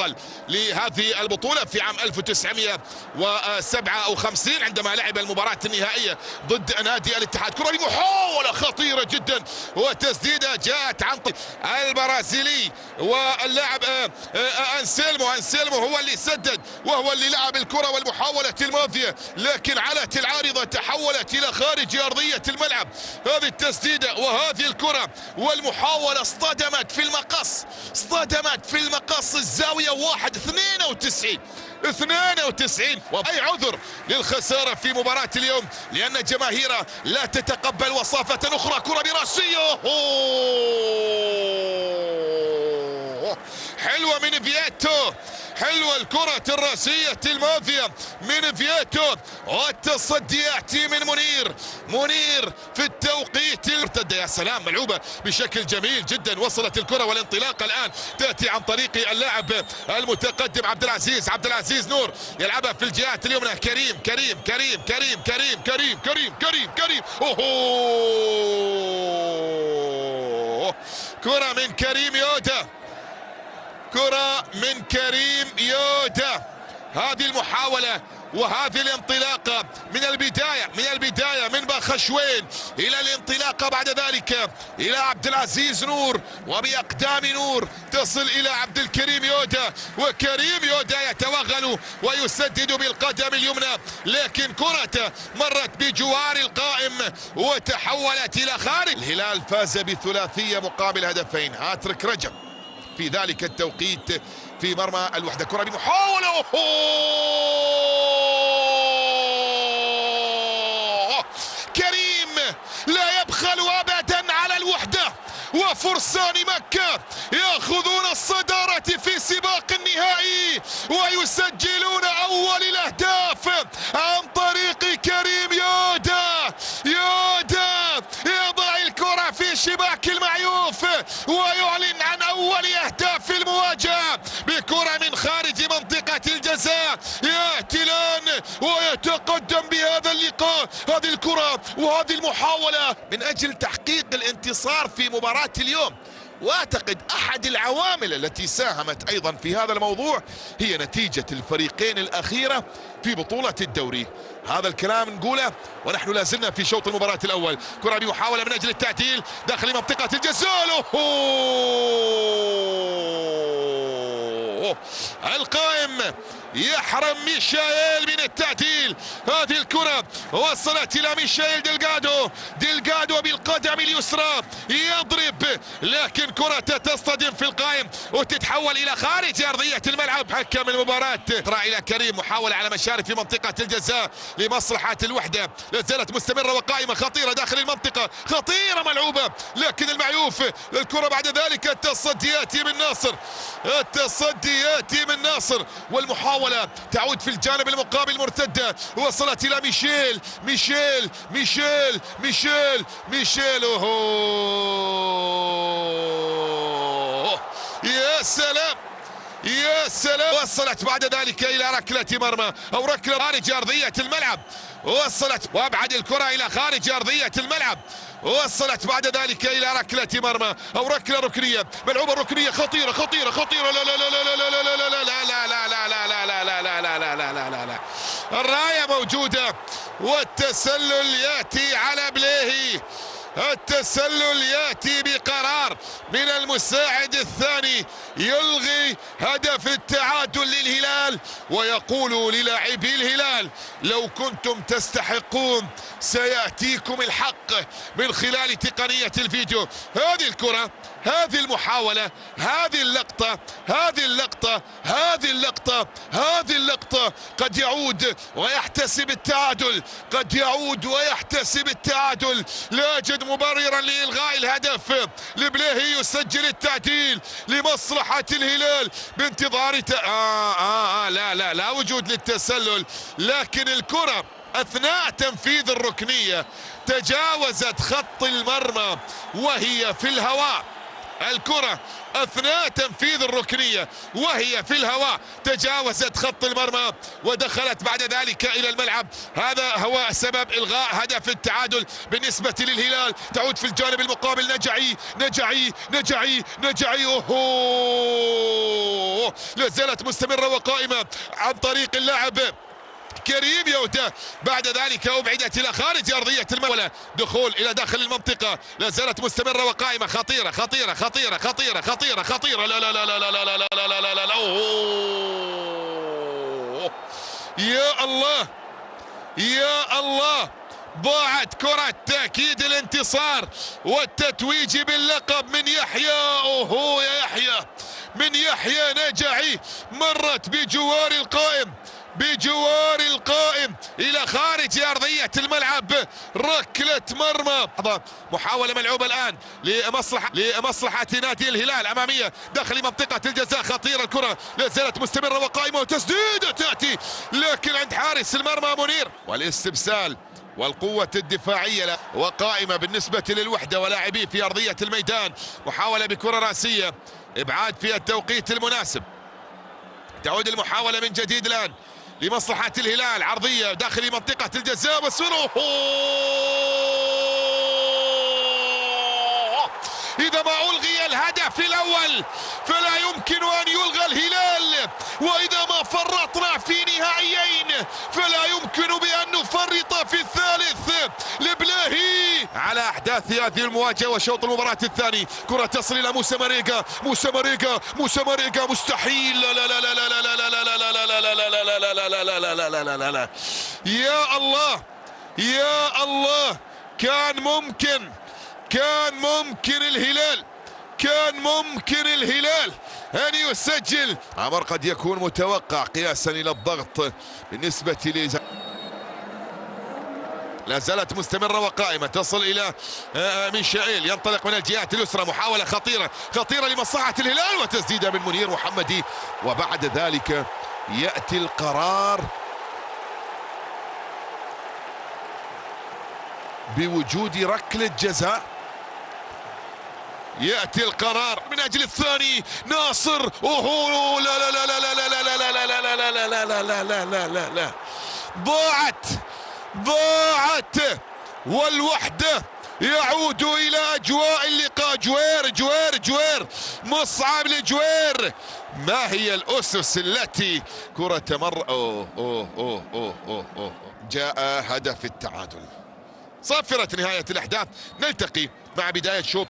بطل لهذه البطولة في عام 1957 عندما لعب المباراة النهائية ضد نادي الاتحاد. كرة محاولة خطيرة جدا وتسديدة جاءت عن طريق البرازيلي واللاعب أنسيلمو هو اللي سدد وهو اللي لعب الكرة والمحاولة الماضية، لكن علت العارضة تحولت إلى خارج أرضية الملعب. هذه التسديدة وهذه الكرة والمحاولة اصطدمت في المقص، اصطدمت في المقص الزاوية 92. وأي عذر للخسارة في مباراة اليوم لأن جماهيره لا تتقبل وصافة أخرى. كرة براسية حلوة من فياتو، حلوة الكرة الراسية الماضية من فياتو، والتصدي يأتي من منير في التوقيت المرتدة. يا سلام، ملعوبة بشكل جميل جدا. وصلت الكرة والانطلاق الآن تأتي عن طريق اللاعب المتقدم عبد العزيز نور، يلعبها في الجهات اليمنى. كريم اوه، كرة من كريم يودا. هذه المحاولة وهذه الانطلاقة من البداية من باخشوين إلى الانطلاقة بعد ذلك إلى عبد العزيز نور، وبأقدام نور تصل إلى عبد الكريم يودا، وكريم يودا يتوغل ويسدد بالقدم اليمنى، لكن كرة مرت بجوار القائم وتحولت إلى خارج. الهلال فاز بثلاثية مقابل هدفين. هاتريك رجب في ذلك التوقيت في مرمى الوحدة. كرة بمحاولة كريم لا يبخل أبدا على الوحدة، وفرسان مكة يأخذون الصدارة في سباق النهائي ويسجلون أول الأهداف عن طريق كريم يودا يضع الكرة في شباك المعيوف ويعلن عن أول أهداف المواجهة بكرة من خارج منطقة الجزاء. يأتي الآن ويتقدم بهذا اللقاء، هذه الكرة وهذه المحاولة من أجل تحقيق الانتصار في مباراة اليوم. واعتقد احد العوامل التي ساهمت ايضا في هذا الموضوع هي نتيجة الفريقين الاخيرة في بطولة الدوري. هذا الكلام نقوله ونحن لازلنا في شوط المباراة الاول. كرة بمحاولة من اجل التعديل داخل منطقة الجزاء. القائم يحرم ميشائيل من التعديل. هذه الكرة وصلت إلى ميشائيل ديلغادو بالقدم اليسرى يضرب، لكن كرة تصطدم في القائم وتتحول إلى خارج أرضية الملعب. حكم المباراة إلى كريم، محاولة على مشارف في منطقة الجزاء لمصلحة الوحدة، لا زالت مستمرة وقائمة خطيرة داخل المنطقة، خطيرة ملعوبة، لكن المعيوف الكرة بعد ذلك التصدي يأتي من ناصر والمحاولة تعود في الجانب المقابل مرتدة، وصلت إلى ميشيل يا سلام وصلت بعد ذلك إلى ركلة مرمى أو ركلة خارج أرضية الملعب، وصلت وابعد الكرة إلى خارج أرضية الملعب، وصلت بعد ذلك إلى ركلة مرمى أو ركلة ركنية، ملعوبة ركنية خطيرة لا لا لا لا لا لا لا لا لا، الراية موجودة والتسلل يأتي على بليهي. التسلل يأتي بقرار من المساعد الثاني يلغي هدف التعادل للهلال ويقول للاعبي الهلال لو كنتم تستحقون سيأتيكم الحق من خلال تقنية الفيديو. هذه الكرة، هذه المحاولة، هذه اللقطة قد يعود ويحتسب التعادل، لا أجد مبررا لإلغاء الهدف. لبليهي يسجل التعديل لمصلحة الهلال بانتظار لا وجود للتسلل، لكن الكرة أثناء تنفيذ الركنية تجاوزت خط المرمى وهي في الهواء. الكرة أثناء تنفيذ الركنية وهي في الهواء تجاوزت خط المرمى ودخلت بعد ذلك إلى الملعب. هذا هو سبب إلغاء هدف التعادل بالنسبة للهلال. تعود في الجانب المقابل نجعي أوهو، لازالت مستمرة وقائمة عن طريق اللاعب كريم يوتا. بعد ذلك أبعدت إلى خارج أرضية الملعب، دخول إلى داخل المنطقة، لا زالت مستمرة وقائمة. خطيرة خطيرة خطيرة خطيرة خطيرة خطيرة، لا لا لا لا لا لا لا لا لا لا لا لا. يا الله يا الله، ضاعت كرة تأكيد الانتصار والتتويج باللقب من يحيى. أوهو يا يحيى، من يحيى نجعي، مرت بجوار القائم إلى خارج أرضية الملعب، ركلة مرمى. محاولة ملعوبة الآن لمصلحة نادي الهلال أمامية داخل منطقة الجزاء. خطيرة الكرة، لا زالت مستمرة وقائمة وتسديدة تأتي لكن عند حارس المرمى منير. والاستبسال والقوة الدفاعية وقائمة بالنسبة للوحدة ولاعبين في أرضية الميدان. محاولة بكرة رأسية، إبعاد في التوقيت المناسب. تعود المحاولة من جديد الآن لمصلحة الهلال، عرضية داخل منطقة الجزاء وسنوه. إذا ما ألغي الهدف الأول فلا يمكن أن يلغى الهلال، وإذا ما فرطنا في نهائيين فلا يمكن بأن نفرط في الثالث. لبلاهي على أحداث هذه المواجهة وشوط المباراة الثاني. كرة تصل إلى موسى ماريجا، مستحيل. لا لا لا لا لا لا لا لا لا لا. يا الله يا الله، كان ممكن الهلال أن يسجل. أمر قد يكون متوقع قياسا إلى الضغط بالنسبة لي. لا زالت مستمرة وقائمة، تصل إلى ميشائيل، ينطلق من الجهات اليسرى. محاولة خطيرة لمصلحة الهلال وتسديدة من منير محمدي. وبعد ذلك يأتي القرار بوجود ركلة جزاء. يأتي القرار من أجل الثاني. ناصر، أوهو، لا لا لا لا لا لا لا لا لا لا لا لا لا لا لا لا لا لا. ضاعت والوحدة يعود إلى أجواء اللقاء. جوير مصعب لجوير. ما هي الأسس التي كرة تمر؟ جاء هدف التعادل. صافرة نهاية الأحداث. نلتقي مع بداية شوط